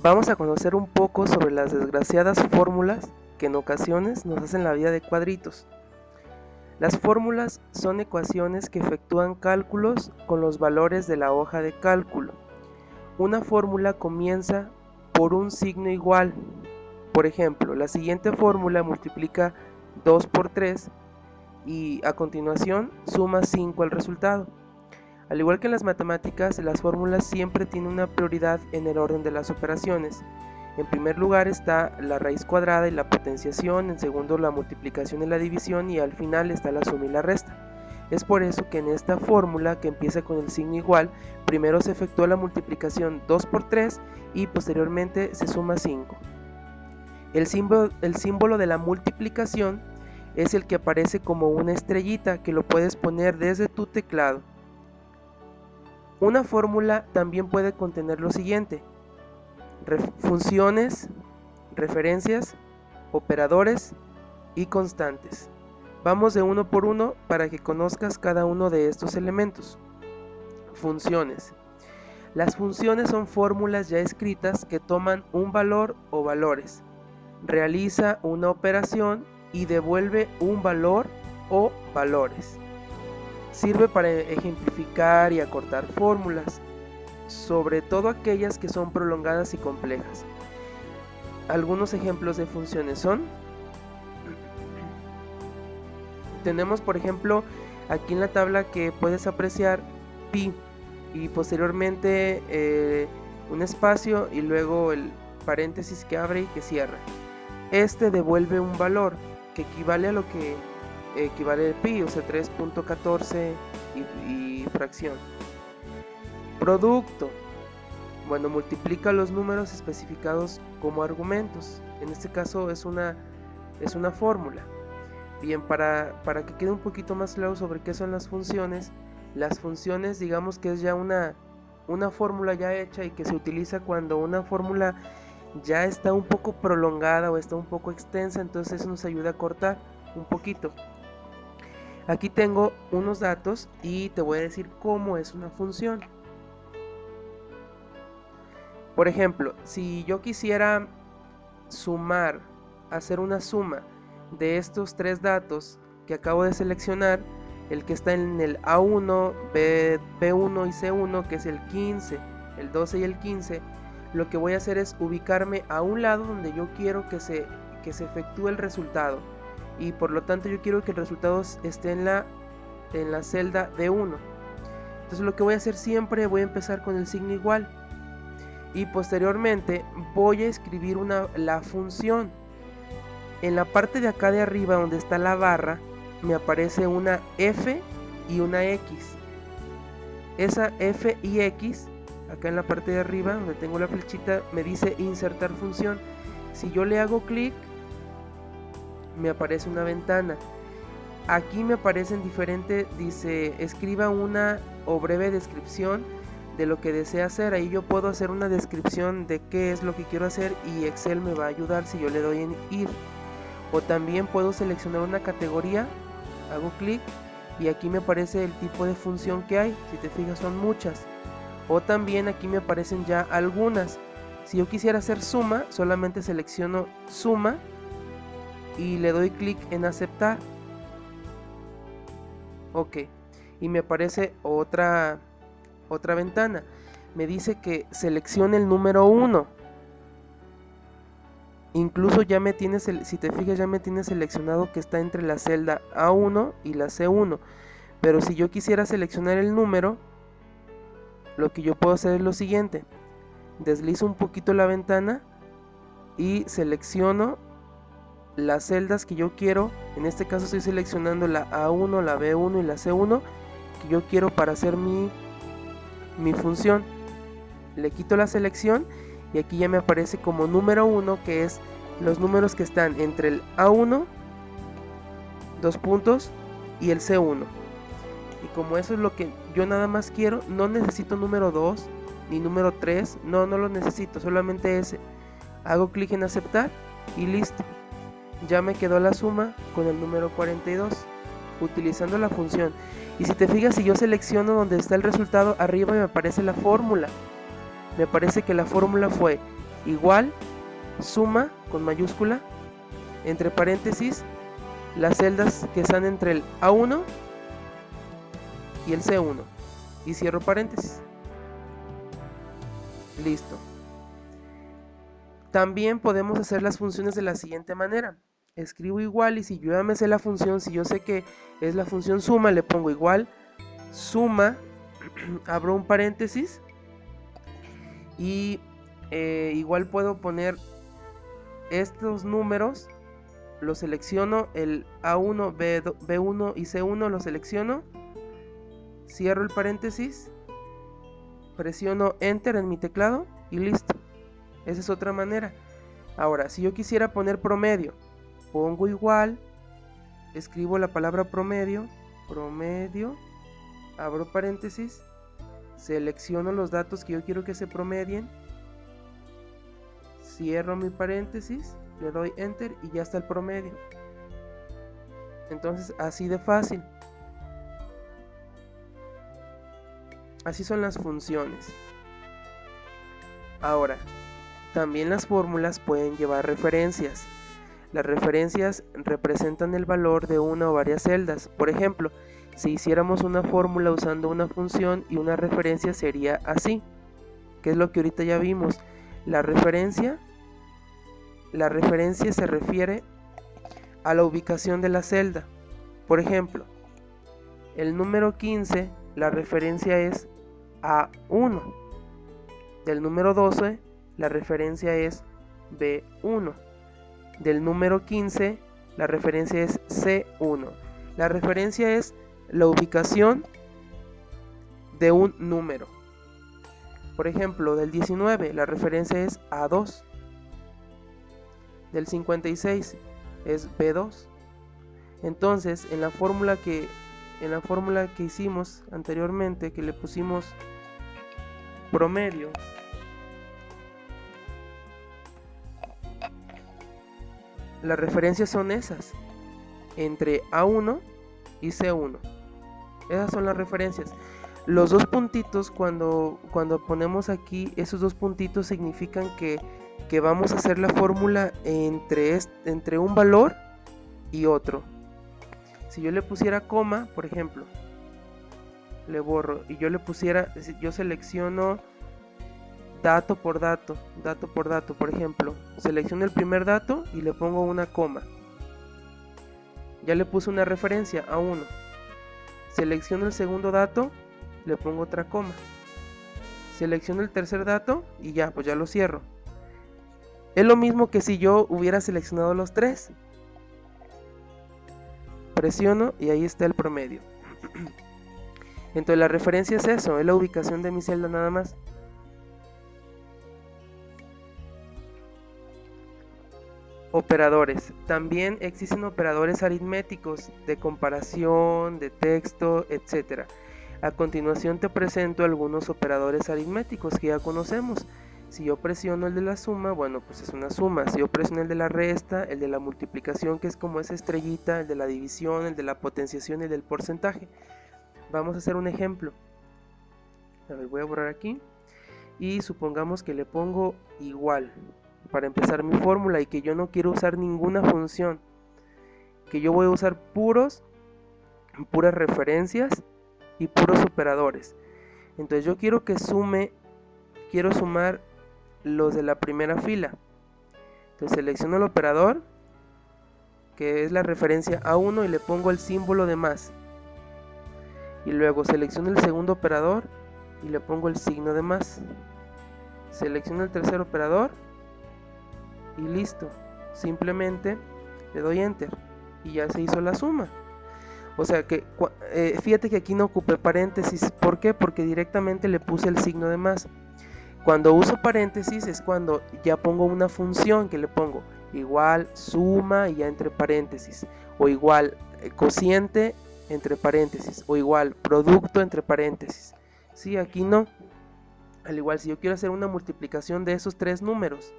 Vamos a conocer un poco sobre las desgraciadas fórmulas que en ocasiones nos hacen la vida de cuadritos. Las fórmulas son ecuaciones que efectúan cálculos con los valores de la hoja de cálculo. Una fórmula comienza por un signo igual. Por ejemplo, la siguiente fórmula multiplica 2 por 3 y a continuación suma 5 al resultado. Al igual que en las matemáticas, las fórmulas siempre tienen una prioridad en el orden de las operaciones. En primer lugar está la raíz cuadrada y la potenciación, en segundo la multiplicación y la división y al final está la suma y la resta. Es por eso que en esta fórmula que empieza con el signo igual, primero se efectúa la multiplicación 2 por 3 y posteriormente se suma 5. El símbolo de la multiplicación es el que aparece como una estrellita que lo puedes poner desde tu teclado. Una fórmula también puede contener lo siguiente: funciones, referencias, operadores y constantes. Vamos de uno por uno para que conozcas cada uno de estos elementos. Funciones. Las funciones son fórmulas ya escritas que toman un valor o valores, realiza una operación y devuelve un valor o valores. Sirve para ejemplificar y acortar fórmulas, sobre todo aquellas que son prolongadas y complejas. Algunos ejemplos de funciones son: tenemos por ejemplo aquí en la tabla que puedes apreciar pi y posteriormente un espacio y luego el paréntesis que abre y que cierra. Este devuelve un valor que equivale a lo que equivale el pi, o sea 3.14 y fracción. Producto. Bueno, multiplica los números especificados como argumentos. En este caso es una fórmula. Bien, para que quede un poquito más claro sobre qué son las funciones digamos que es ya una fórmula ya hecha y que se utiliza cuando una fórmula ya está un poco prolongada o está un poco extensa, entonces eso nos ayuda a cortar un poquito. Aquí tengo unos datos y te voy a decir cómo es una función. Por ejemplo, si yo quisiera sumar, hacer una suma de estos tres datos que acabo de seleccionar, el que está en el A1, B1 y C1, que es el 15, el 12 y el 15, lo que voy a hacer es ubicarme a un lado donde yo quiero que se efectúe el resultado. Y por lo tanto yo quiero que el resultado esté en la celda D1. Entonces lo que voy a hacer siempre, voy a empezar con el signo igual y posteriormente voy a escribir la función. En la parte de acá de arriba donde está la barra me aparece una F y una X. Esa F y X, acá en la parte de arriba donde tengo la flechita, me dice insertar función. Si yo le hago clic, me aparece una ventana. Aquí me aparecen diferentes, dice escriba una o breve descripción de lo que desea hacer. Ahí yo puedo hacer una descripción de qué es lo que quiero hacer y Excel me va a ayudar si yo le doy en ir. O también puedo seleccionar una categoría, hago clic y aquí me aparece el tipo de función que hay. Si te fijas son muchas. O también aquí me aparecen ya algunas. Si yo quisiera hacer suma, solamente selecciono suma y le doy clic en aceptar. Ok, y me aparece otra ventana. Me dice que seleccione el número 1. Incluso ya me tiene, si te fijas, ya me tiene seleccionado que está entre la celda A1 y la C1. Pero si yo quisiera seleccionar el número, lo que yo puedo hacer es lo siguiente: deslizo un poquito la ventana y selecciono las celdas que yo quiero. En este caso estoy seleccionando la A1, la B1 y la C1 que yo quiero para hacer mi función. Le quito la selección y aquí ya me aparece como número 1, que es los números que están entre el A1, 2 puntos, y el C1. Y como eso es lo que yo nada más quiero, no necesito número 2 ni número 3, no lo necesito, solamente ese. Hago clic en aceptar y listo. Ya me quedó la suma con el número 42 utilizando la función. Y si te fijas, si yo selecciono donde está el resultado, arriba me aparece la fórmula. Me parece que la fórmula fue igual, suma con mayúscula, entre paréntesis, las celdas que están entre el A1 y el C1 y cierro paréntesis. Listo. También podemos hacer las funciones de la siguiente manera. Escribo igual y si yo ya me sé la función, si yo sé que es la función suma, le pongo igual, suma, abro un paréntesis y igual puedo poner estos números, los selecciono, el A1, B1 y C1 los selecciono, cierro el paréntesis, presiono Enter en mi teclado y listo. Esa es otra manera. Ahora, si yo quisiera poner promedio, pongo igual, escribo la palabra promedio, abro paréntesis, selecciono los datos que yo quiero que se promedien, cierro mi paréntesis, le doy Enter y ya está el promedio. Entonces, así de fácil. Así son las funciones. Ahora, también las fórmulas pueden llevar referencias. Las referencias representan el valor de una o varias celdas. Por ejemplo, si hiciéramos una fórmula usando una función y una referencia sería así, que es lo que ahorita ya vimos. La referencia se refiere a la ubicación de la celda. Por ejemplo, el número 15, la referencia es A1. Del número 12, la referencia es B1. Del número 15, la referencia es C1. La referencia es la ubicación de un número. Por ejemplo, del 19, la referencia es A2. Del 56 es B2. Entonces, en la fórmula que hicimos anteriormente, que le pusimos promedio, las referencias son esas, entre A1 y C1. Esas son las referencias. Los dos puntitos, cuando ponemos aquí, esos dos puntitos significan que vamos a hacer la fórmula entre un valor y otro. Si yo le pusiera coma, por ejemplo, le borro y yo selecciono dato por dato, por ejemplo, selecciono el primer dato y le pongo una coma. Ya le puse una referencia a 1. Selecciono el segundo dato, le pongo otra coma. Selecciono el tercer dato y ya, pues ya lo cierro. Es lo mismo que si yo hubiera seleccionado los tres. Presiono y ahí está el promedio. Entonces la referencia es eso, es la ubicación de mi celda nada más. Operadores. También existen operadores aritméticos de comparación, de texto, etc. A continuación te presento algunos operadores aritméticos que ya conocemos. Si yo presiono el de la suma, bueno, pues es una suma. Si yo presiono el de la resta, el de la multiplicación, que es como esa estrellita, el de la división, el de la potenciación y el del porcentaje. Vamos a hacer un ejemplo. A ver, voy a borrar aquí. Y supongamos que le pongo igual para empezar mi fórmula y que yo no quiero usar ninguna función, que yo voy a usar puras referencias y puros operadores. Entonces yo quiero sumar los de la primera fila. Entonces selecciono el operador, que es la referencia A1, y le pongo el símbolo de más. Y luego selecciono el segundo operador y le pongo el signo de más. Selecciono el tercer operador y listo, simplemente le doy Enter y ya se hizo la suma. O sea que fíjate que aquí no ocupé paréntesis. ¿Por qué? Porque directamente le puse el signo de más. Cuando uso paréntesis es cuando ya pongo una función, que le pongo igual suma y ya entre paréntesis, o igual cociente entre paréntesis, o igual producto entre paréntesis. Sí, aquí no. Al igual, si yo quiero hacer una multiplicación de esos tres números,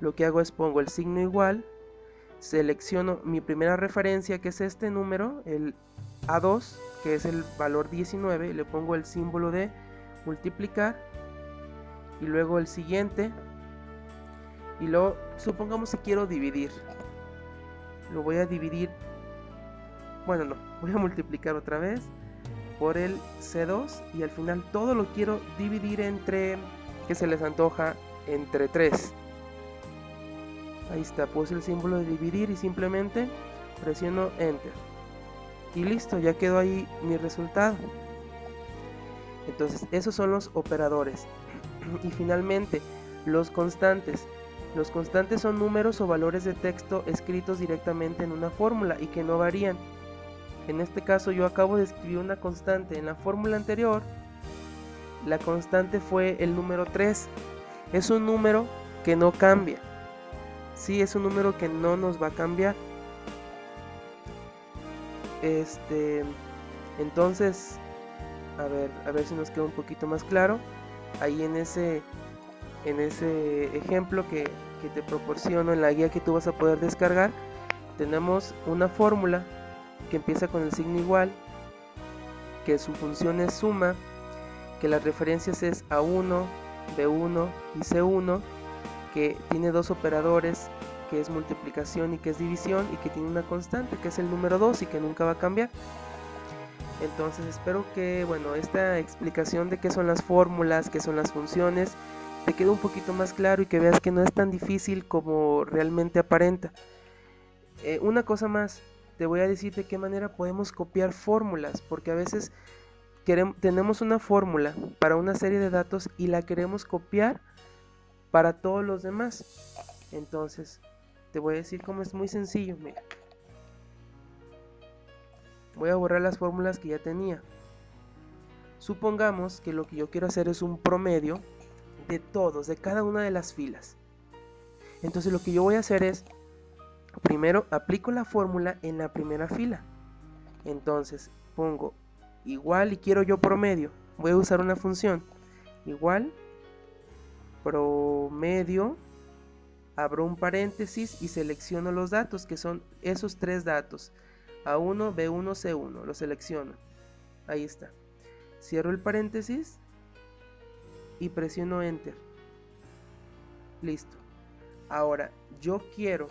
lo que hago es pongo el signo igual, selecciono mi primera referencia, que es este número, el A2, que es el valor 19, y le pongo el símbolo de multiplicar, y luego el siguiente, Y luego, supongamos que quiero dividir. Lo voy a dividir, bueno, no, voy a multiplicar otra vez por el C2 y al final todo lo quiero dividir entre, que se les antoja, entre 3. Ahí está, puse el símbolo de dividir y simplemente presiono Enter. Y listo, ya quedó ahí mi resultado. Entonces, esos son los operadores. Y finalmente, los constantes. Los constantes son números o valores de texto escritos directamente en una fórmula y que no varían. En este caso yo acabo de escribir una constante. En la fórmula anterior, la constante fue el número 3. Es un número que no cambia. Sí, es un número que no nos va a cambiar. Entonces, a ver si nos queda un poquito más claro. Ahí en ese ejemplo que te proporciono en la guía que tú vas a poder descargar, tenemos una fórmula que empieza con el signo igual, que su función es suma, que las referencias es A1, B1 y C1, que tiene dos operadores, que es multiplicación y que es división, y que tiene una constante que es el número 2 y que nunca va a cambiar. Entonces espero que, bueno, esta explicación de qué son las fórmulas, qué son las funciones, te quede un poquito más claro y que veas que no es tan difícil como realmente aparenta. Una cosa más, te voy a decir de qué manera podemos copiar fórmulas, porque a veces tenemos una fórmula para una serie de datos y la queremos copiar para todos los demás. Entonces, te voy a decir cómo es muy sencillo. Mira, voy a borrar las fórmulas que ya tenía. Supongamos que lo que yo quiero hacer es un promedio de todos, de cada una de las filas. Entonces lo que yo voy a hacer es, primero aplico la fórmula en la primera fila. Entonces pongo igual y quiero yo promedio. Voy a usar una función igual promedio, abro un paréntesis y selecciono los datos, que son esos tres datos, A1, B1, C1, lo selecciono. Ahí está. Cierro el paréntesis y presiono Enter. Listo. Ahora, yo quiero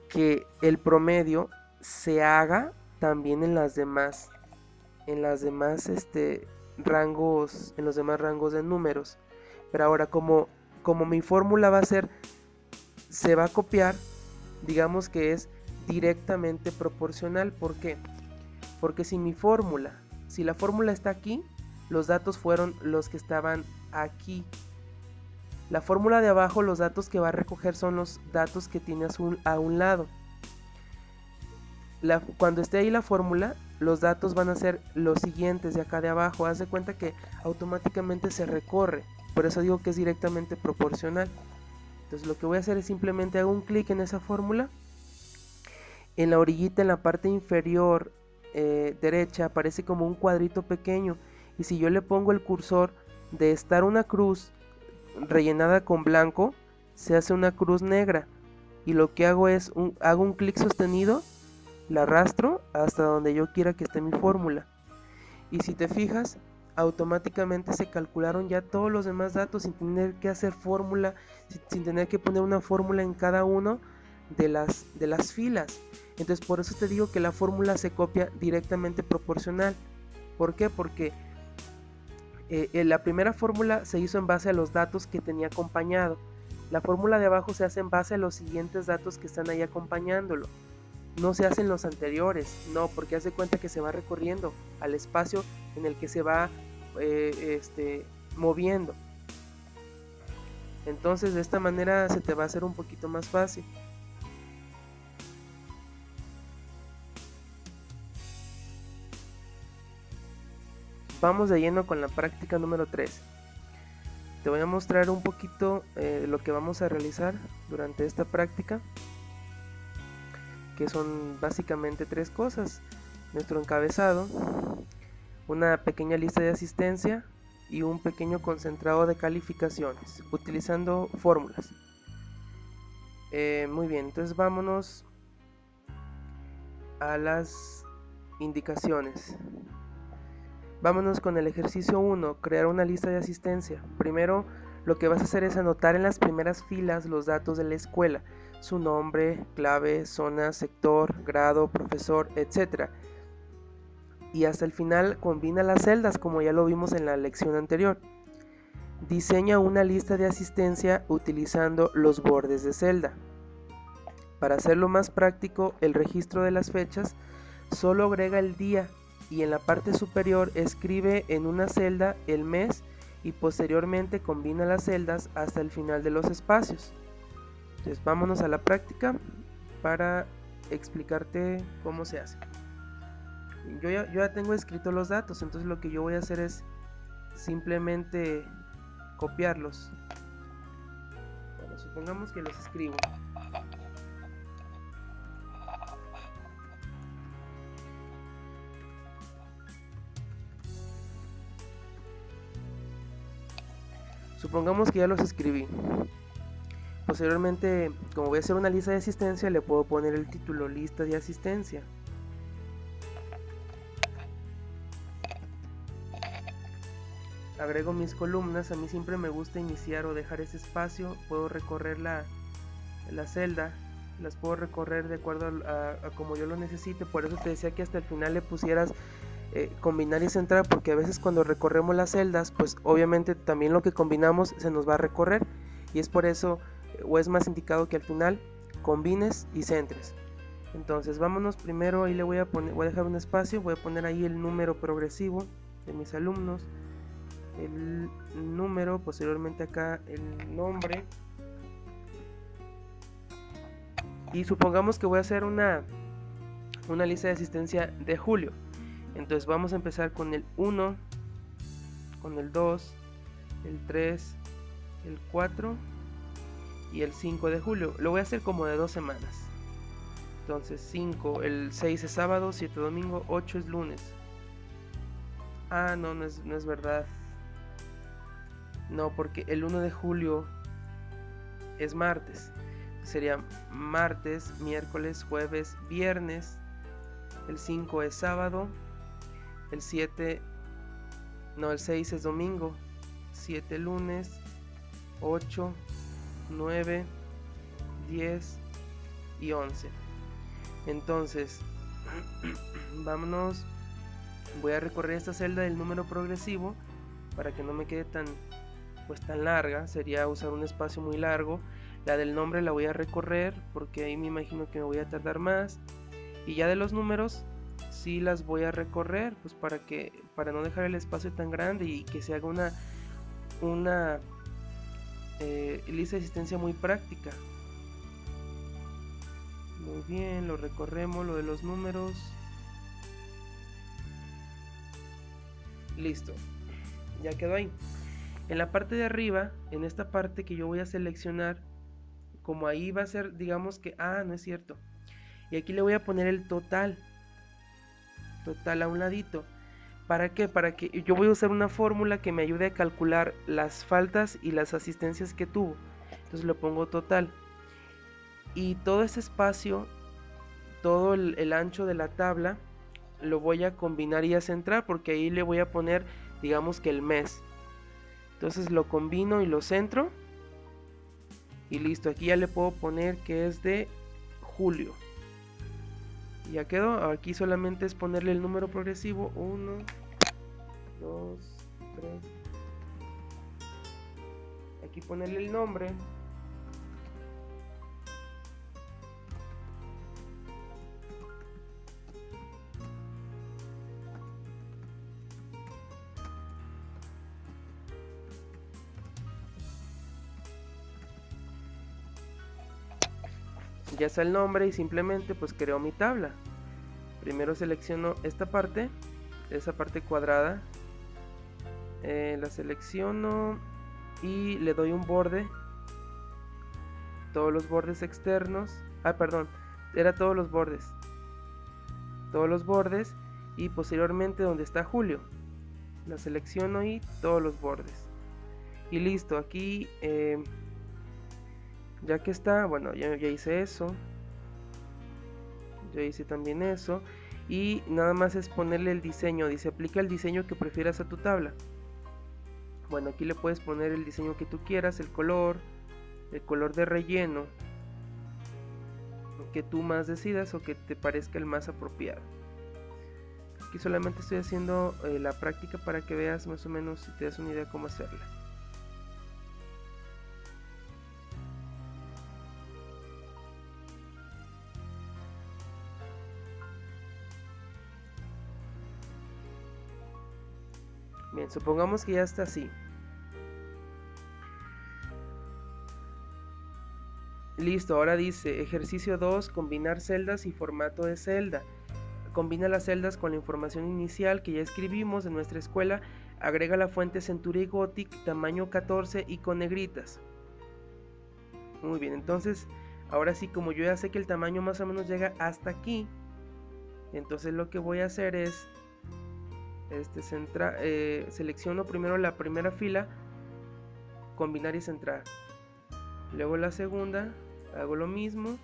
que el promedio se haga también en las demás rangos, en los demás rangos de números. Pero ahora, como mi fórmula va a ser, se va a copiar, digamos que es directamente proporcional. ¿Por qué? Porque si la fórmula está aquí, los datos fueron los que estaban aquí. La fórmula de abajo, los datos que va a recoger son los datos que tiene a un lado. Cuando esté ahí la fórmula, los datos van a ser los siguientes de acá de abajo. Haz de cuenta que automáticamente se recorre. Por eso digo que es directamente proporcional. Entonces lo que voy a hacer es simplemente hago un clic en esa fórmula. En la orillita, en la parte inferior derecha, aparece como un cuadrito pequeño. Y si yo le pongo el cursor de estar una cruz rellenada con blanco, se hace una cruz negra. Y lo que hago es, hago un clic sostenido, la arrastro hasta donde yo quiera que esté mi fórmula. Y si te fijas, automáticamente se calcularon ya todos los demás datos sin tener que hacer fórmula, sin tener que poner una fórmula en cada uno de las filas. Entonces por eso te digo que la fórmula se copia directamente proporcional. ¿Por qué? Porque la primera fórmula se hizo en base a los datos que tenía acompañado. La fórmula de abajo se hace en base a los siguientes datos que están ahí acompañándolo. No se hacen los anteriores, no, porque haz de cuenta que se va recorriendo al espacio en el que se va moviendo. Entonces de esta manera se te va a hacer un poquito más fácil. Vamos de lleno con la práctica número 3. Te voy a mostrar un poquito lo que vamos a realizar durante esta práctica, que son básicamente tres cosas: nuestro encabezado, una pequeña lista de asistencia y un pequeño concentrado de calificaciones utilizando fórmulas. Muy bien, entonces vámonos a las indicaciones. Vámonos con el ejercicio 1, crear una lista de asistencia. Primero lo que vas a hacer es anotar en las primeras filas los datos de la escuela, su nombre, clave, zona, sector, grado, profesor, etc. Y hasta el final combina las celdas, como ya lo vimos en la lección anterior. Diseña una lista de asistencia utilizando los bordes de celda. Para hacerlo más práctico, el registro de las fechas solo agrega el día y en la parte superior escribe en una celda el mes y posteriormente combina las celdas hasta el final de los espacios. Entonces vámonos a la práctica para explicarte cómo se hace. Yo ya tengo escrito los datos, entonces lo que yo voy a hacer es simplemente copiarlos. Bueno, supongamos que los escribo. Supongamos que ya los escribí. Posteriormente, como voy a hacer una lista de asistencia, le puedo poner el título lista de asistencia. Agrego mis columnas. A mí siempre me gusta iniciar o dejar ese espacio. Puedo recorrer la celda, las puedo recorrer de acuerdo a como yo lo necesite. Por eso te decía que hasta el final le pusieras combinar y centrar, porque a veces cuando recorremos las celdas, pues obviamente también lo que combinamos se nos va a recorrer, y es por eso o es más indicado que al final combines y centres. Entonces vámonos primero, ahí le voy a dejar un espacio, voy a poner ahí el número progresivo de mis alumnos, el número, posteriormente acá el nombre, y supongamos que voy a hacer una lista de asistencia de julio. Entonces vamos a empezar con el 1, con el 2, el 3, el 4 y el 5 de julio. Lo voy a hacer como de 2 semanas. Entonces 5, el 6 es sábado, 7 domingo, 8 es lunes. Ah, no es verdad. No, porque el 1 de julio es martes. Sería martes, miércoles, jueves, viernes. El 5 es sábado. El 6 es domingo. 7 lunes. 8, 9, 10 y 11. Entonces, vámonos. Voy a recorrer esta celda del número progresivo para que no me quede tan larga. Sería usar un espacio muy largo. La del nombre la voy a recorrer porque ahí me imagino que me voy a tardar más. Y ya de los números sí las voy a recorrer, pues para no dejar el espacio tan grande y que se haga una lista de asistencia muy práctica. Muy bien, lo recorremos, lo de los números. Listo, ya quedó ahí. En la parte de arriba, en esta parte que yo voy a seleccionar, como ahí va a ser, digamos que, no es cierto. Y aquí le voy a poner el total a un ladito. ¿Para qué? Para que yo voy a usar una fórmula que me ayude a calcular las faltas y las asistencias que tuvo. Entonces le pongo total. Y todo ese espacio, todo el ancho de la tabla, lo voy a combinar y a centrar, porque ahí le voy a poner, digamos que el mes. Entonces lo combino y lo centro. Y listo, aquí ya le puedo poner que es de julio. Ya quedó. Aquí solamente es ponerle el número progresivo. 1, 2, 3. Aquí ponerle el nombre. Ya está el nombre y simplemente pues creo mi tabla. Primero selecciono esta parte, esa parte cuadrada, la selecciono y le doy un borde, todos los bordes externos, era todos los bordes, y posteriormente donde está Julio, la selecciono y todos los bordes, y listo. Aquí ya que está, bueno, ya hice eso, yo hice también eso, y nada más es ponerle el diseño. Dice aplica el diseño que prefieras a tu tabla. Bueno, aquí le puedes poner el diseño que tú quieras, el color de relleno que tú más decidas o que te parezca el más apropiado. Aquí solamente estoy haciendo la práctica para que veas más o menos si te das una idea cómo hacerla. Bien, supongamos que ya está así. Listo, ahora dice ejercicio 2, combinar celdas y formato de celda. Combina las celdas con la información inicial que ya escribimos en nuestra escuela, agrega la fuente Century Gothic tamaño 14 y con negritas. Muy bien, entonces ahora sí, como yo ya sé que el tamaño más o menos llega hasta aquí, entonces lo que voy a hacer es selecciono primero la primera fila, combinar y centrar, luego la segunda hago lo mismo,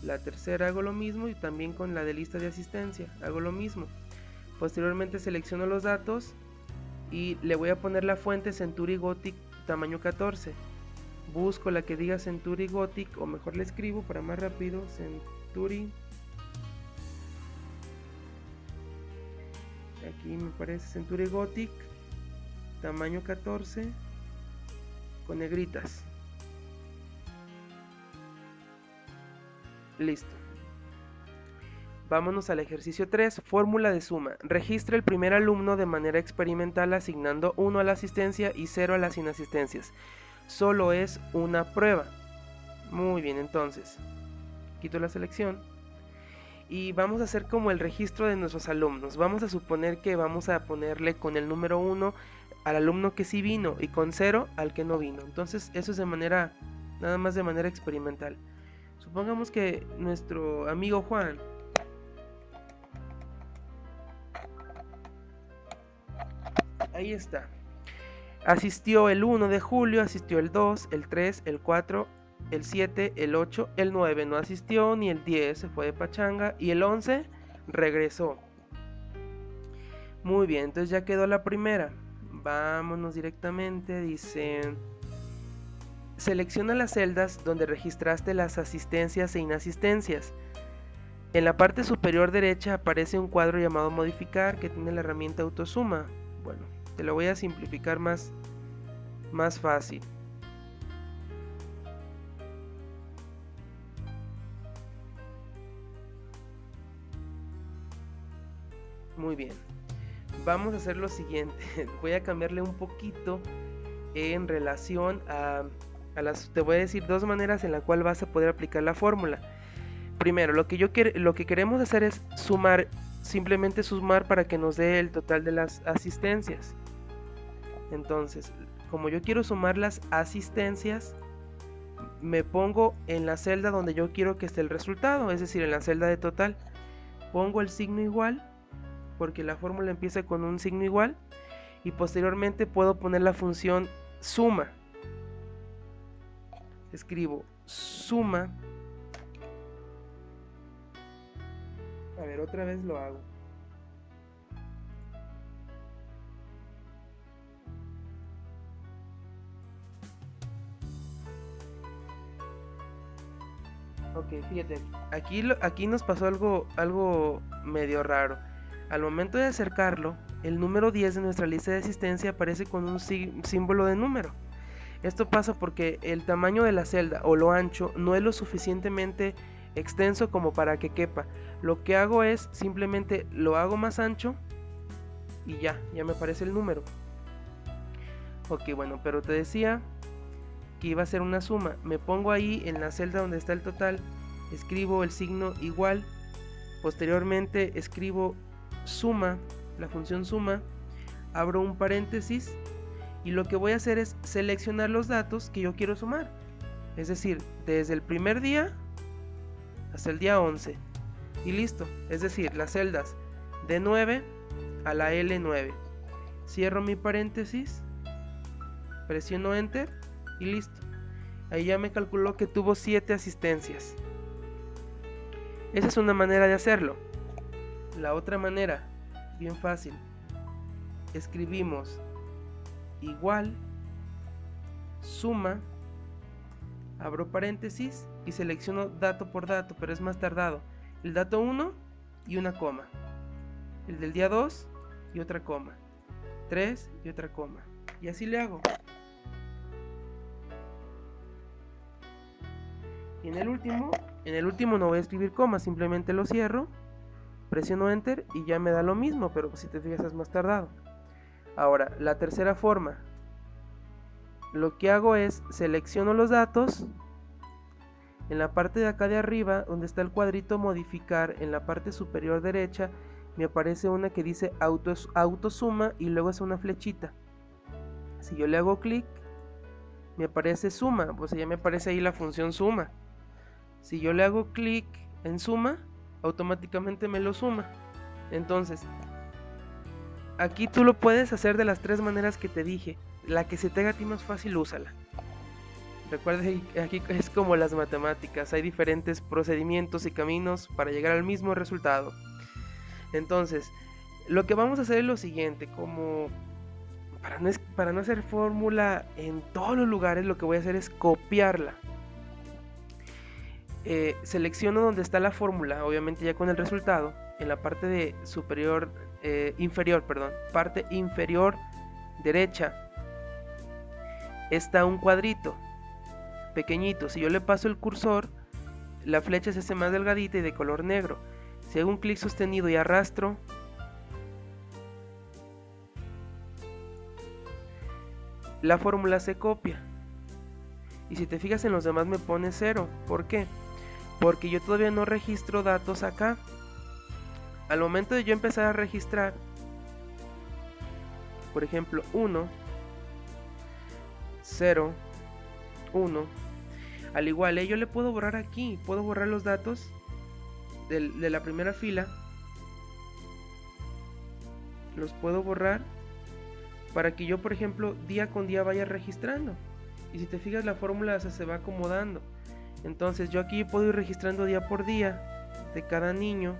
la tercera hago lo mismo y también con la de lista de asistencia hago lo mismo. Posteriormente selecciono los datos y le voy a poner la fuente Century Gothic tamaño 14. Busco la que diga Century Gothic, o mejor le escribo para más rápido, Century. Aquí me parece Century Gothic tamaño 14 con negritas. Listo. Vámonos al ejercicio 3, fórmula de suma. Registra el primer alumno de manera experimental asignando 1 a la asistencia y 0 a las inasistencias. Solo es una prueba. Muy bien, entonces quito la selección y vamos a hacer como el registro de nuestros alumnos. Vamos a suponer que vamos a ponerle con el número 1 al alumno que sí vino y con 0 al que no vino. Entonces eso es nada más de manera experimental. Supongamos que nuestro amigo Juan ahí está. Asistió el 1 de julio, asistió el 2, el 3, el 4, el 7, el 8, el 9 no asistió, ni el 10 se fue de pachanga y el 11 regresó. Muy bien, entonces ya quedó la primera. Vámonos directamente, dice... Selecciona las celdas donde registraste las asistencias e inasistencias. En la parte superior derecha aparece un cuadro llamado modificar que tiene la herramienta autosuma. Bueno, te lo voy a simplificar más fácil. Muy bien, vamos a hacer lo siguiente. Voy a cambiarle un poquito en relación a te voy a decir dos maneras en la cual vas a poder aplicar la fórmula. Primero, lo que queremos hacer es sumar, simplemente sumar para que nos dé el total de las asistencias. Entonces, como yo quiero sumar las asistencias, me pongo en la celda donde yo quiero que esté el resultado, es decir, en la celda de total. Pongo el signo igual, porque la fórmula empieza con un signo igual, y posteriormente puedo poner la función suma. Escribo suma. A ver, otra vez lo hago. Ok, fíjate, aquí nos pasó algo medio raro. Al momento de acercarlo, el número 10 de nuestra lista de asistencia aparece con un símbolo de número. Esto pasa porque el tamaño de la celda o lo ancho no es lo suficientemente extenso como para que quepa. Lo que hago es simplemente lo hago más ancho y ya me aparece el número. Ok, bueno, pero te decía que iba a ser una suma. Me pongo ahí en la celda donde está el total, escribo el signo igual, posteriormente escribo suma, la función suma, abro un paréntesis y lo que voy a hacer es seleccionar los datos que yo quiero sumar, es decir, desde el primer día hasta el día 11 y listo, es decir, las celdas de 9 a la L9. Cierro mi paréntesis, presiono enter y listo. Ahí ya me calculó que tuvo 7 asistencias. Esa es una manera de hacerlo. La otra manera, bien fácil, escribimos igual suma, abro paréntesis y selecciono dato por dato, pero es más tardado. El dato 1 y una coma, el del día 2 y otra coma, 3 y otra coma, y así le hago. Y en el último no voy a escribir coma, simplemente lo cierro, presiono enter y ya me da lo mismo, pero si te fijas es más tardado. Ahora, la tercera forma, lo que hago es selecciono los datos. En la parte de acá de arriba, donde está el cuadrito modificar, en la parte superior derecha, me aparece una que dice autosuma y luego es una flechita. Si yo le hago clic, me aparece suma, pues ya me aparece ahí la función suma. Si yo le hago clic en suma, automáticamente me lo suma. Entonces, aquí tú lo puedes hacer de las tres maneras que te dije. La que se te haga a ti más fácil, úsala. Recuerda que aquí es como las matemáticas, hay diferentes procedimientos y caminos para llegar al mismo resultado. Entonces, lo que vamos a hacer es lo siguiente, como para no hacer fórmula en todos los lugares, lo que voy a hacer es copiarla. Selecciono donde está la fórmula, obviamente ya con el resultado, en la parte de parte inferior derecha, está un cuadrito pequeñito. Si yo le paso el cursor, la flecha se hace más delgadita y de color negro. Si hago un clic sostenido y arrastro, la fórmula se copia. Y si te fijas en los demás me pone 0. ¿Por qué? Porque yo todavía no registro datos acá. Al momento de yo empezar a registrar, por ejemplo, 1, 0, 1, al igual, yo le puedo borrar aquí, puedo borrar los datos de la primera fila, los puedo borrar para que yo, por ejemplo, día con día vaya registrando. Y si te fijas, la fórmula se va acomodando. Entonces yo aquí puedo ir registrando día por día de cada niño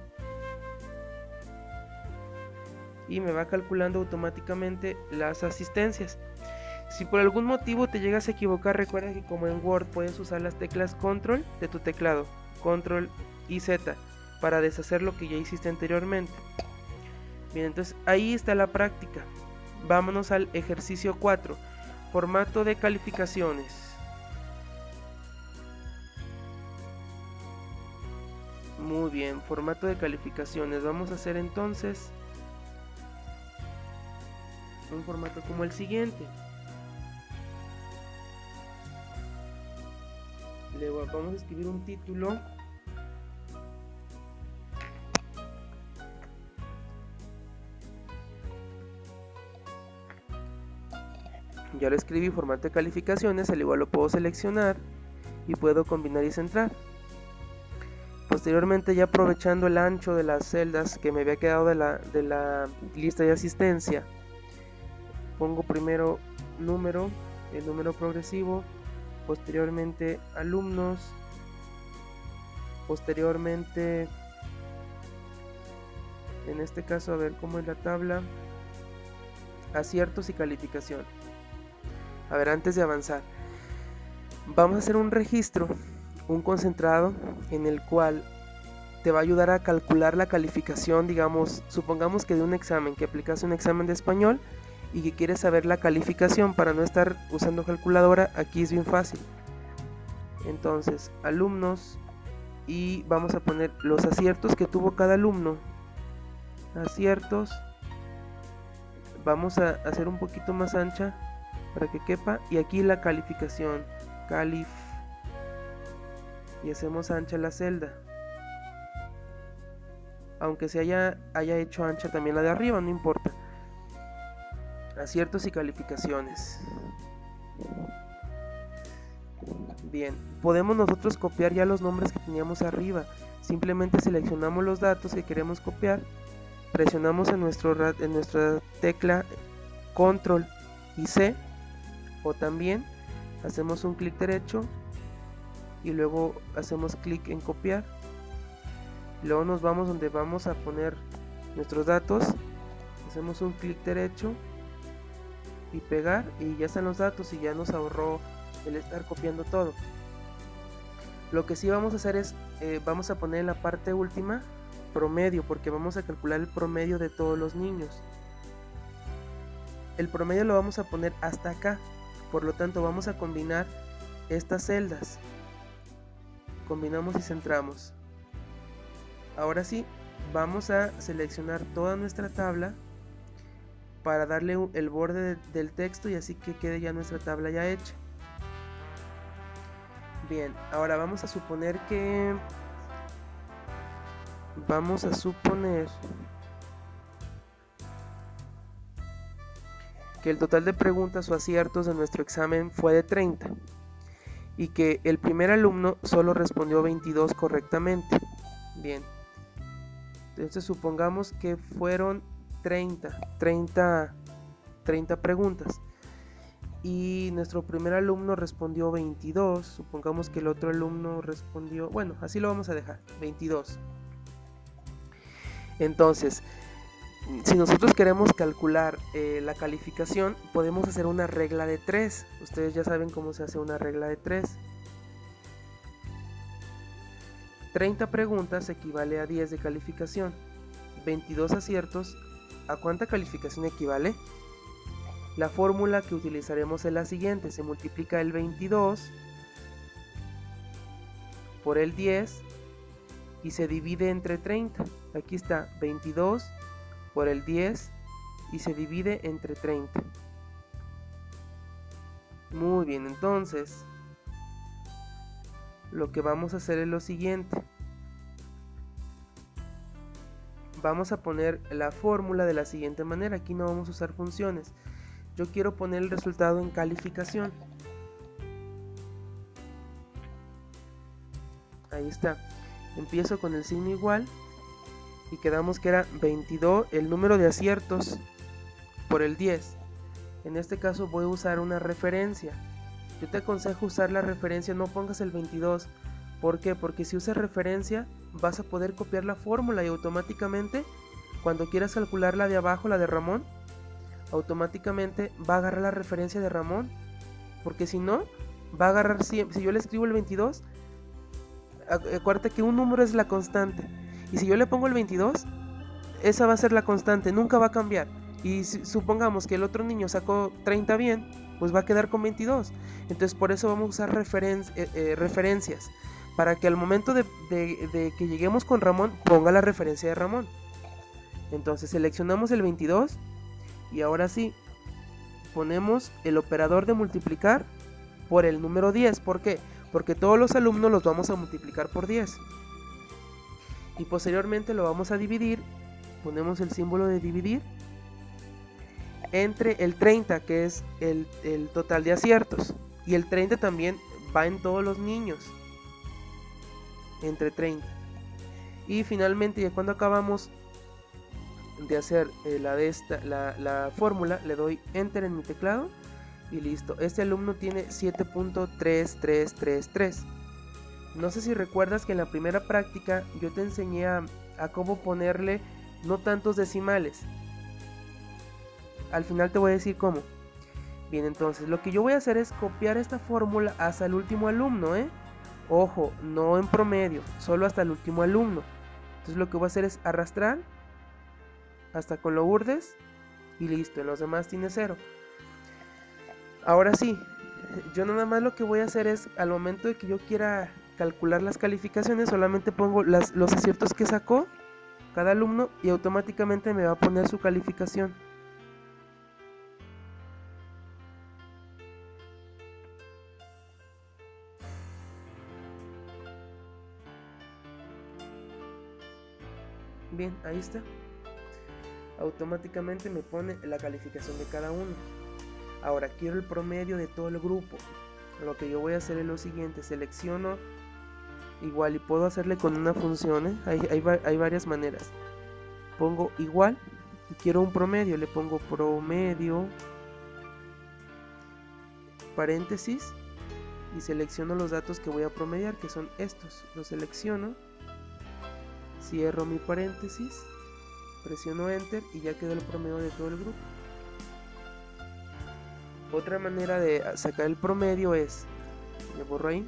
y me va calculando automáticamente las asistencias. Si por algún motivo te llegas a equivocar, recuerda que como en Word puedes usar las teclas Control de tu teclado, Control y Z, para deshacer lo que ya hiciste anteriormente. Bien, entonces ahí está la práctica. Vámonos al ejercicio 4, formato de calificaciones. Muy bien, formato de calificaciones. Vamos a hacer entonces un formato como el siguiente. Vamos a escribir un título. Ya lo escribí, formato de calificaciones, al igual lo puedo seleccionar y puedo combinar y centrar. Posteriormente, ya aprovechando el ancho de las celdas que me había quedado de la lista de asistencia, pongo primero número, el número progresivo, posteriormente alumnos, posteriormente, en este caso, a ver cómo es la tabla, aciertos y calificación. A ver, antes de avanzar, vamos a hacer un registro, un concentrado, en el cual te va a ayudar a calcular la calificación. Digamos, supongamos que de un examen, que aplicas un examen de español y que quieres saber la calificación para no estar usando calculadora. Aquí es bien fácil. Entonces, alumnos, y vamos a poner los aciertos que tuvo cada alumno. Aciertos. Vamos a hacer un poquito más ancha para que quepa, y aquí la calificación, y hacemos ancha la celda, aunque se haya hecho ancha también la de arriba, no importa. Aciertos y calificaciones. Bien, podemos nosotros copiar ya los nombres que teníamos arriba. Simplemente seleccionamos los datos que queremos copiar, presionamos en nuestra tecla Control y C, o también hacemos un clic derecho y luego hacemos clic en copiar. Luego nos vamos donde vamos a poner nuestros datos, hacemos un clic derecho y pegar y ya están los datos y ya nos ahorró el estar copiando todo. Lo que sí vamos a hacer es, vamos a poner en la parte última promedio, porque vamos a calcular el promedio de todos los niños. El promedio lo vamos a poner hasta acá, por lo tanto vamos a combinar estas celdas. Combinamos y centramos. Ahora sí, vamos a seleccionar toda nuestra tabla para darle el borde del texto y así que quede ya nuestra tabla ya hecha. Bien, ahora vamos a suponer que el total de preguntas o aciertos de nuestro examen fue de 30 y que el primer alumno solo respondió 22 correctamente. Bien, entonces supongamos que fueron 30 preguntas y nuestro primer alumno respondió 22, supongamos que el otro alumno respondió, bueno, así lo vamos a dejar, 22. Entonces, si nosotros queremos calcular la calificación, podemos hacer una regla de 3. Ustedes ya saben cómo se hace una regla de 3. 30 preguntas equivale a 10 de calificación. 22 aciertos, ¿a cuánta calificación equivale? La fórmula que utilizaremos es la siguiente. Se multiplica el 22 por el 10 y se divide entre 30. Aquí está, 22 por el 10 y se divide entre 30. Muy bien, entonces lo que vamos a hacer es lo siguiente. Vamos a poner la fórmula de la siguiente manera. Aquí no vamos a usar funciones. Yo quiero poner el resultado en calificación. Ahí está. Empiezo con el signo igual y quedamos que era 22 el número de aciertos por el 10. En este caso voy a usar una referencia. Yo te aconsejo usar la referencia, no pongas el 22. ¿Por qué? Porque si usas referencia vas a poder copiar la fórmula y automáticamente cuando quieras calcular la de abajo, la de Ramón, automáticamente va a agarrar la referencia de Ramón, porque si no, va a agarrar siempre. Si yo le escribo el 22, acuérdate que un número es la constante, y si yo le pongo el 22, esa va a ser la constante, nunca va a cambiar. Y si, supongamos que el otro niño sacó 30 bien, pues va a quedar con 22. Entonces por eso vamos a usar referencias, para que al momento de que lleguemos con Ramón, ponga la referencia de Ramón. Entonces seleccionamos el 22 y ahora sí, ponemos el operador de multiplicar por el número 10. ¿Por qué? Porque todos los alumnos los vamos a multiplicar por 10. Y posteriormente lo vamos a dividir, ponemos el símbolo de dividir, entre el 30, que es el total de aciertos. Y el 30 también va en todos los niños, entre 30. Y finalmente, ya cuando acabamos de hacer la fórmula, le doy enter en mi teclado y listo. Este alumno tiene 7.3333. No sé si recuerdas que en la primera práctica yo te enseñé a cómo ponerle no tantos decimales. Al final te voy a decir cómo. Bien, entonces lo que yo voy a hacer es copiar esta fórmula hasta el último alumno, Ojo, no en promedio, solo hasta el último alumno. Entonces lo que voy a hacer es arrastrar hasta con lo urdes y listo, en los demás tiene 0. Ahora sí, yo nada más lo que voy a hacer es, al momento de que yo quiera calcular las calificaciones, solamente pongo los aciertos que sacó cada alumno y automáticamente me va a poner su calificación. Bien, ahí está. Automáticamente me pone la calificación de cada uno. Ahora quiero el promedio de todo el grupo. Lo que yo voy a hacer es lo siguiente: selecciono igual y puedo hacerle con una función, hay varias maneras. Pongo igual y quiero un promedio, le pongo promedio paréntesis y selecciono los datos que voy a promediar, que son estos. Los selecciono, cierro mi paréntesis, presiono enter y ya quedó el promedio de todo el grupo. Otra manera de sacar el promedio es, le borro ahí,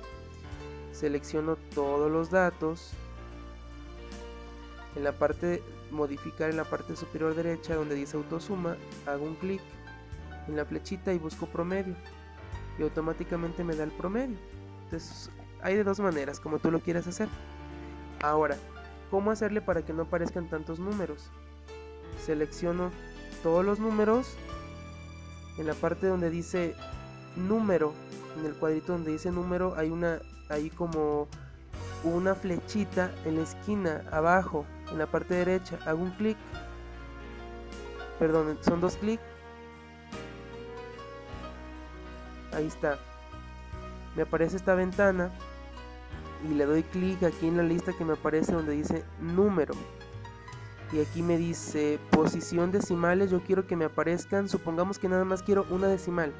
selecciono todos los datos, en la parte, modificar en la parte superior derecha donde dice autosuma, hago un clic en la flechita y busco promedio y automáticamente me da el promedio. Entonces hay de dos maneras, como tú lo quieras hacer. Ahora, ¿cómo hacerle para que no aparezcan tantos números? Selecciono todos los números, en la parte donde dice número, en el cuadrito donde dice número hay como una flechita en la esquina abajo, en la parte derecha, hago un clic, perdón, son dos clics, ahí está, me aparece esta ventana y le doy clic aquí en la lista que me aparece donde dice número, y aquí me dice posición decimales, yo quiero que me aparezcan, supongamos que nada más quiero una decimal,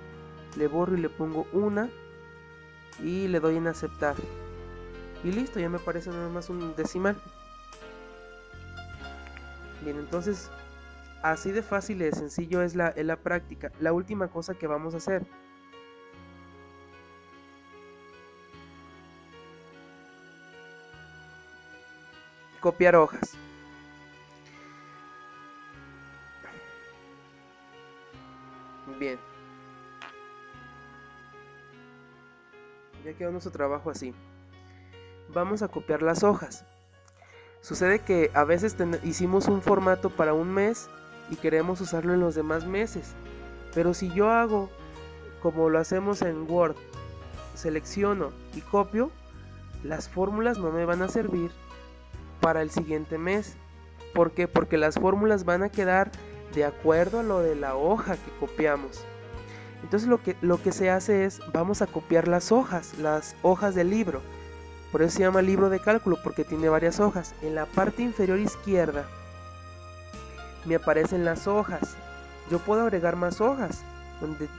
le borro y le pongo una y le doy en aceptar y listo, ya me aparece nada más un decimal. Bien, entonces así de fácil y de sencillo es la práctica. La última cosa que vamos a hacer, copiar hojas. Bien, ya quedó nuestro trabajo así. Vamos a copiar las hojas. Sucede que a veces hicimos un formato para un mes y queremos usarlo en los demás meses, pero si yo hago como lo hacemos en Word, selecciono y copio, las fórmulas no me van a servir para el siguiente mes. ¿Por qué? Porque las fórmulas van a quedar de acuerdo a lo de la hoja que copiamos. Entonces lo que se hace es, vamos a copiar las hojas del libro. Por eso se llama libro de cálculo, porque tiene varias hojas. En la parte inferior izquierda me aparecen las hojas. Yo puedo agregar más hojas,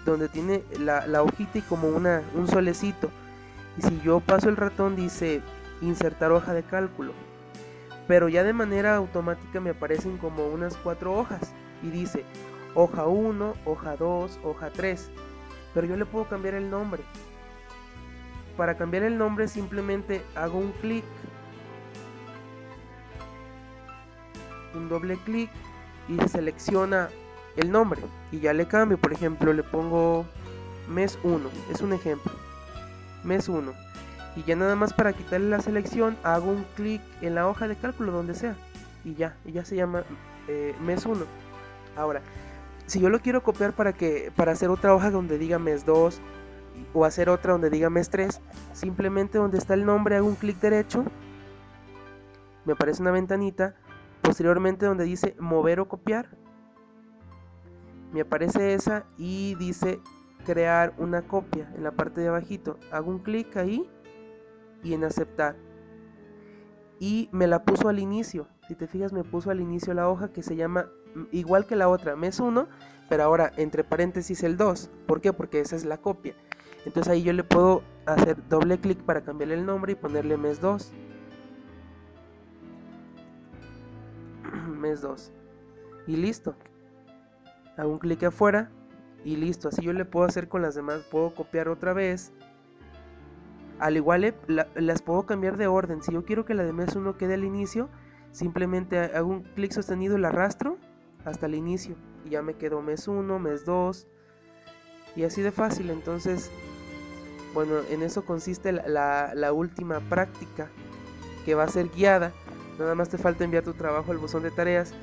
donde tiene la hojita y como un solecito. Y si yo paso el ratón dice insertar hoja de cálculo. Pero ya de manera automática me aparecen como unas 4 hojas. Y dice hoja 1, hoja 2, hoja 3. Pero yo le puedo cambiar el nombre. Para cambiar el nombre simplemente hago un clic, un doble clic y se selecciona el nombre y ya le cambio. Por ejemplo, le pongo mes 1, es un ejemplo, mes 1, y ya nada más para quitarle la selección hago un clic en la hoja de cálculo donde sea y ya se llama mes 1. Ahora, si yo lo quiero copiar para hacer otra hoja donde diga mes 2 o hacer otra donde diga mes 3, simplemente donde está el nombre hago un clic derecho, me aparece una ventanita, posteriormente donde dice mover o copiar, me aparece esa y dice crear una copia en la parte de abajito, hago un clic ahí y en aceptar y me la puso al inicio. Si te fijas, me puso al inicio la hoja que se llama igual que la otra, mes 1, pero ahora entre paréntesis el 2. ¿Por qué? Porque esa es la copia. Entonces ahí yo le puedo hacer doble clic para cambiarle el nombre y ponerle mes 2. Mes 2. Y listo. Hago un clic afuera y listo. Así yo le puedo hacer con las demás. Puedo copiar otra vez. Al igual las puedo cambiar de orden. Si yo quiero que la de mes 1 quede al inicio, simplemente hago un clic sostenido y la arrastro hasta el inicio. Y ya me quedó mes 1, mes 2. Y así de fácil. Entonces, bueno, en eso consiste la última práctica, que va a ser guiada. Nada más te falta enviar tu trabajo al buzón de tareas.